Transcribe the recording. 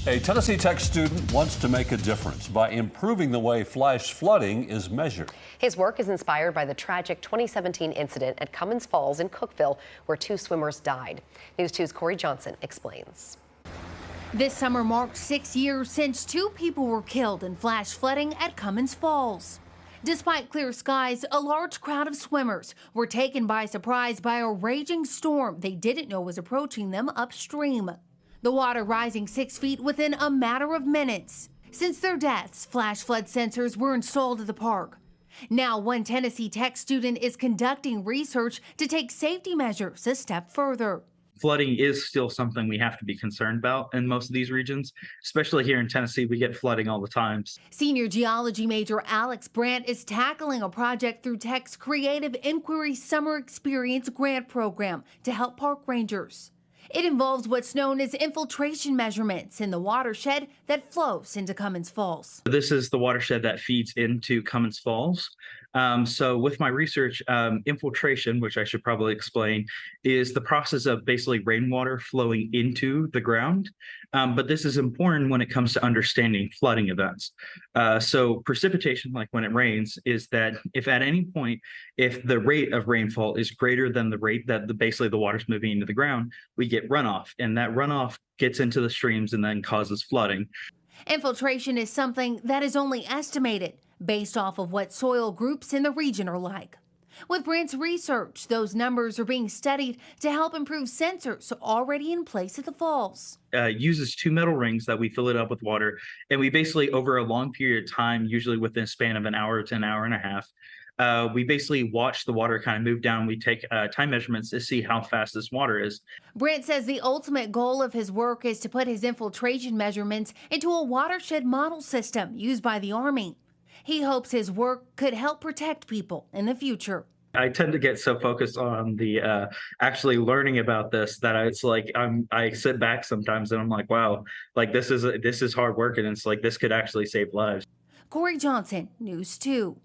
A Tennessee Tech student wants to make a difference by improving the way flash flooding is measured. His work is inspired by the tragic 2017 incident at Cummins Falls in Cookeville, where 2 swimmers died. News 2's Corey Johnson explains. This summer marked 6 years since 2 people were killed in flash flooding at Cummins Falls. Despite clear skies, a large crowd of swimmers were taken by surprise by a raging storm they didn't know was approaching them upstream. The water rising 6 feet within a matter of minutes. Since their deaths, flash flood sensors were installed at the park. Now, one Tennessee Tech student is conducting research to take safety measures a step further. Flooding is still something we have to be concerned about in most of these regions, especially here in Tennessee. We get flooding all the time. Senior geology major Alex Brandt is tackling a project through Tech's Creative Inquiry Summer Experience Grant Program to help park rangers. It involves what's known as infiltration measurements in the watershed that flows into Cummins Falls. This is the watershed that feeds into Cummins Falls. So with my research, infiltration, which I should probably explain, is the process of basically rainwater flowing into the ground. But this is important when it comes to understanding flooding events. So precipitation, like when it rains, is that if at any point, if the rate of rainfall is greater than the rate that basically the water's moving into the ground, we get runoff, and that runoff gets into the streams and then causes flooding. Infiltration is something that is only estimated based off of what soil groups in the region are like. With Brandt's research, those numbers are being studied to help improve sensors already in place at the falls. Uses 2 metal rings that we fill it up with water, and we basically, over a long period of time, usually within a span of an hour to an hour and a half, we basically watch the water kind of move down. We take time measurements to see how fast this water is. Brandt says the ultimate goal of his work is to put his infiltration measurements into a watershed model system used by the Army. He hopes his work could help protect people in the future. I tend to get so focused on the actually learning about this that it's like I sit back sometimes and I'm like, wow, like this is hard work, and it's like this could actually save lives. Corey Johnson, News 2.